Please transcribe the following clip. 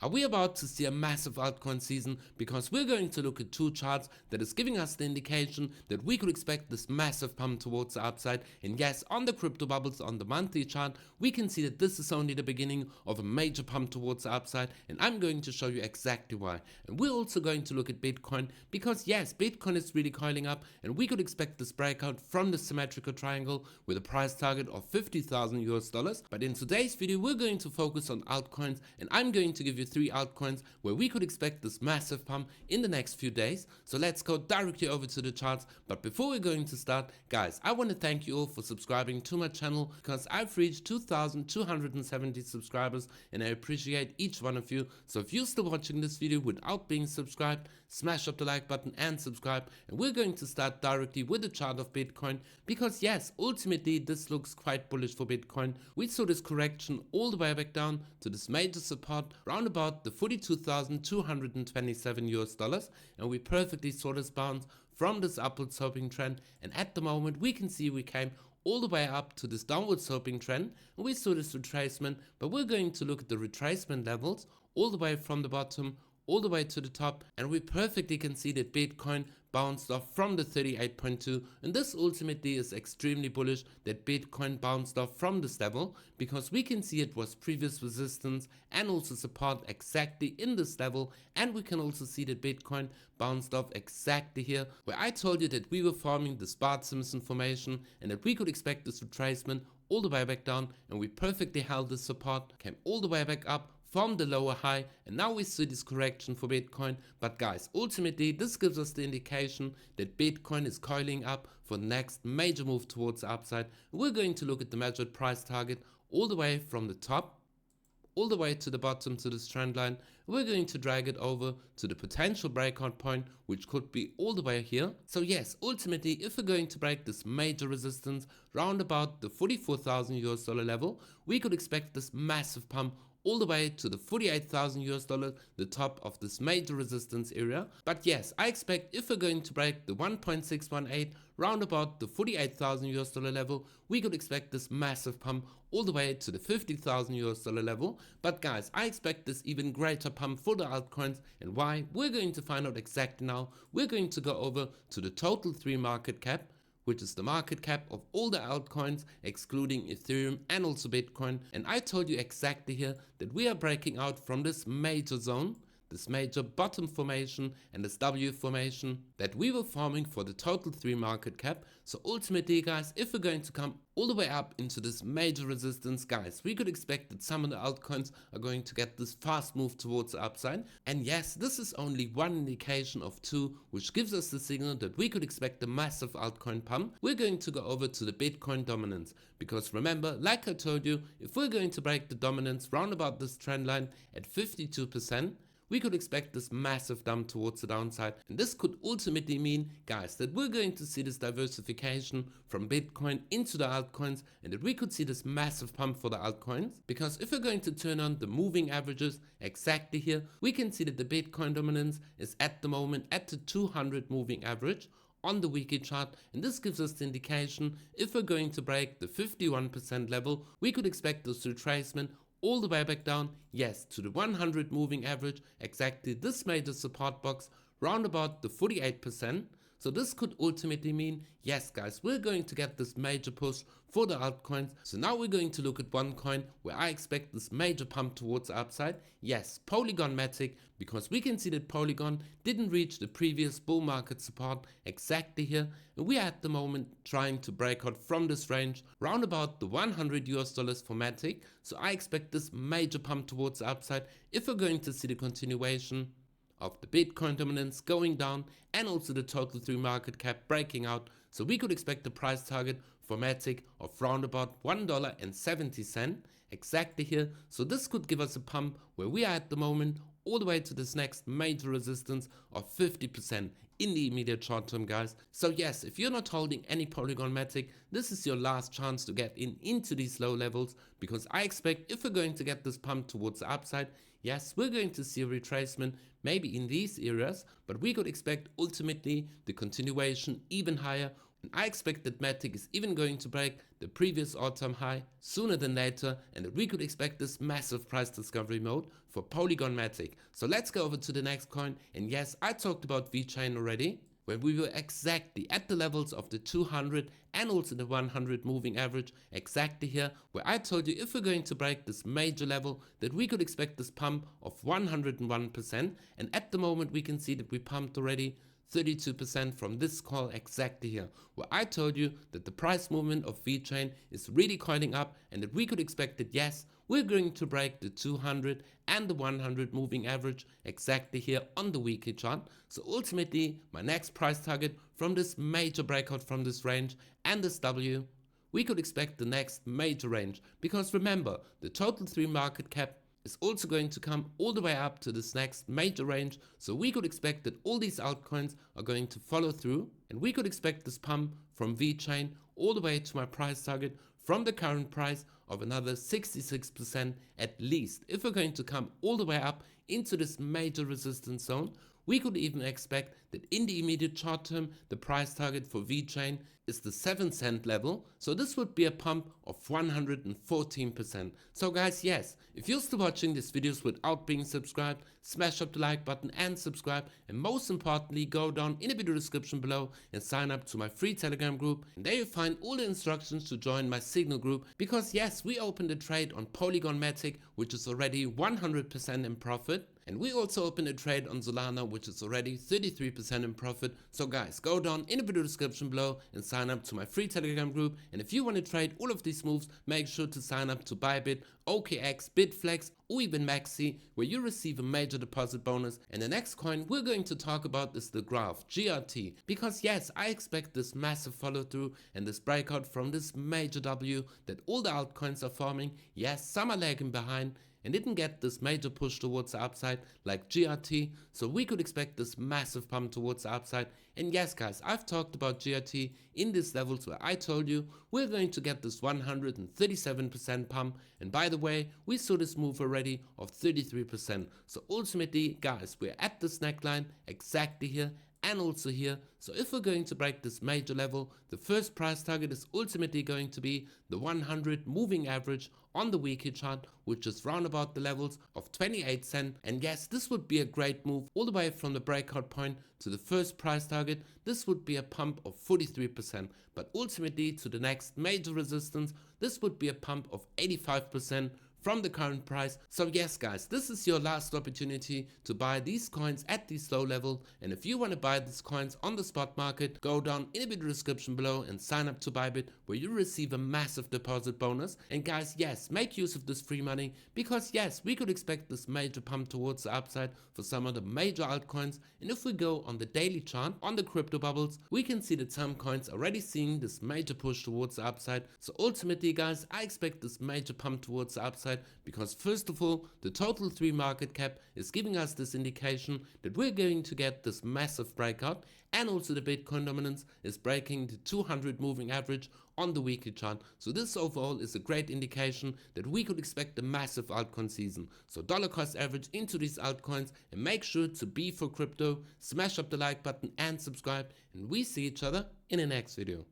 Are we about to see a massive altcoin season? Because we're going to look at two charts that is giving us the indication that we could expect this massive pump towards the upside. And yes, on the crypto bubbles on the monthly chart, we can see that this is only the beginning of a major pump towards the upside, and I'm going to show you exactly why. And we're also going to look at Bitcoin, because yes, Bitcoin is really coiling up, and we could expect this breakout from the symmetrical triangle with a price target of $50,000 US. But in today's video, we're going to focus on altcoins, and I'm going to give you 3 altcoins where we could expect this massive pump in the next few days. So let's go directly over to the charts. But before we're going to start, guys, I want to thank you all for subscribing to my channel, because I've reached 2,270 subscribers and I appreciate each one of you. So if you're still watching this video without being subscribed, smash up the like button and subscribe. And we're going to start directly with the chart of Bitcoin, because yes, ultimately this looks quite bullish for Bitcoin. We saw this correction all the way back down to this major support round about the $42,227 and we perfectly saw this bounce from this upward sloping trend, and at the moment we can see we came all the way up to this downward sloping trend and we saw this retracement. But we're going to look at the retracement levels all the way from the bottom all the way to the top, and we perfectly can see that Bitcoin bounced off from the 38.2, and this ultimately is extremely bullish that Bitcoin bounced off from this level, because we can see it was previous resistance and also support exactly in this level, and we can also see that Bitcoin bounced off exactly here where I told you that we were forming the Bart-Simpson formation and that we could expect this retracement all the way back down, and we perfectly held this support, came all the way back up from the lower high, and now we see this correction for Bitcoin. But guys, ultimately this gives us the indication that Bitcoin is coiling up for the next major move towards the upside. We're going to look at the measured price target all the way from the top all the way to the bottom to this trend line. We're going to drag it over to the potential breakout point, which could be all the way here. So yes, ultimately if we're going to break this major resistance round about the $44,000 level, we could expect this massive pump all the way to the $48,000, the top of this major resistance area. But yes, I expect if we're going to break the 1.618 round about the $48,000 level, we could expect this massive pump all the way to the $50,000 level. But guys, I expect this even greater pump for the altcoins, and why? We're going to find out exactly now. We're going to go over to the total 3 market cap, which is the market cap of all the altcoins excluding Ethereum and also Bitcoin. And I told you exactly here that we are breaking out from this major zone, this major bottom formation and this W formation that we were forming for the total 3 market cap. So ultimately guys, if we're going to come all the way up into this major resistance, guys, we could expect that some of the altcoins are going to get this fast move towards the upside. And yes, this is only one indication of 2, which gives us the signal that we could expect a massive altcoin pump. We're going to go over to the Bitcoin dominance, because remember, like I told you, if we're going to break the dominance round about this trend line at 52%, we could expect this massive dump towards the downside. And this could ultimately mean, guys, that we're going to see this diversification from Bitcoin into the altcoins, and that we could see this massive pump for the altcoins. Because if we're going to turn on the moving averages exactly here, we can see that the Bitcoin dominance is at the moment at the 200 moving average on the weekly chart, and this gives us the indication if we're going to break the 51% level, we could expect this retracement all the way back down, yes, to the 100 moving average, exactly this major support box round about the 48%. So this could ultimately mean, yes guys, we're going to get this major push for the altcoins. So now we're going to look at one coin where I expect this major pump towards the upside. Yes, Polygon Matic, because we can see that Polygon didn't reach the previous bull market support exactly here, and we are at the moment trying to break out from this range round about the $100 for Matic. So I expect this major pump towards the upside if we're going to see the continuation of the Bitcoin dominance going down and also the total 3 market cap breaking out. So we could expect the price target for Matic of round about $1.70 exactly here. So this could give us a pump where we are at the moment all the way to this next major resistance of 50% in the immediate short term, guys. So yes, if you're not holding any Polygon Matic, this is your last chance to get into these low levels, because I expect if we're going to get this pump towards the upside, yes, we're going to see a retracement maybe in these areas, but we could expect ultimately the continuation even higher And I expect that Matic is even going to break the previous all-time high sooner than later, and that we could expect this massive price discovery mode for Polygon Matic. So let's go over to the next coin. And yes, I talked about vechain already, when we were exactly at the levels of the 200 and also the 100 moving average, exactly here, where I told you if we're going to break this major level that we could expect this pump of 101%, and at the moment we can see that we pumped already 32% from this call exactly here, where I told you that the price movement of vechain is really coiling up and that we could expect that yes, we're going to break the 200 and the 100 moving average exactly here on the weekly chart. So ultimately, my next price target from this major breakout from this range and this W, we could expect the next major range, because remember, the total 3 market cap is also going to come all the way up to this next major range. So we could expect that all these altcoins are going to follow through, and we could expect this pump from vechain all the way to my price target from the current price of another 66% at least. If we're going to come all the way up into this major resistance zone, we could even expect that in the immediate short term, the price target for vechain is the 7-cent level. So this would be a pump of 114%. So guys, yes, if you're still watching these videos without being subscribed, smash up the like button and subscribe. And most importantly, go down in the video description below and sign up to my free Telegram group. And there you find all the instructions to join my Signal group. Because yes, we opened a trade on Polygon Matic, which is already 100% in profit. And we also opened a trade on Solana, which is already 33% in profit. So guys, go down in the video description below and sign up to my free Telegram group. And if you want to trade all of these moves, make sure to sign up to Bybit, OKX, BITFLEX, or even MEXC, where you receive a major deposit bonus. And the next coin we're going to talk about is the 𝗥𝗲𝗹𝘁𝗲𝗱. Because yes, I expect this massive follow through and this breakout from this major W that all the altcoins are forming. Yes, some are lagging behind and didn't get this major push towards the upside like 𝗥𝗲𝗹𝘁𝗲, so we could expect this massive pump towards the upside. And yes guys, I've talked about 𝗥𝗲𝗹𝘁𝗲 in these levels where I told you we're going to get this 137% pump, and by the way, we saw this move already of 33%. So ultimately guys, we're at this neckline exactly here and also here. So if we're going to break this major level, the first price target is ultimately going to be the 100 moving average on the weekly chart, which is round about the levels of 28 cents. And yes, this would be a great move all the way from the breakout point to the first price target. This would be a pump of 43%, but ultimately to the next major resistance, this would be a pump of 85% from the current price. So yes guys, this is your last opportunity to buy these coins at this low level. And if you want to buy these coins on the spot market, go down in the video description below and sign up to Bybit, where you receive a massive deposit bonus. And guys, yes, make use of this free money, because yes, we could expect this major pump towards the upside for some of the major altcoins. And if we go on the daily chart on the crypto bubbles, we can see that some coins are already seeing this major push towards the upside. So ultimately guys, I expect this major pump towards the upside, because first of all, the total 3 market cap is giving us this indication that we're going to get this massive breakout, and also the Bitcoin dominance is breaking the 200 moving average on the weekly chart. So this overall is a great indication that we could expect a massive altcoin season. So dollar cost average into these altcoins, and make sure to be for crypto, smash up the like button and subscribe, and we see each other in the next video.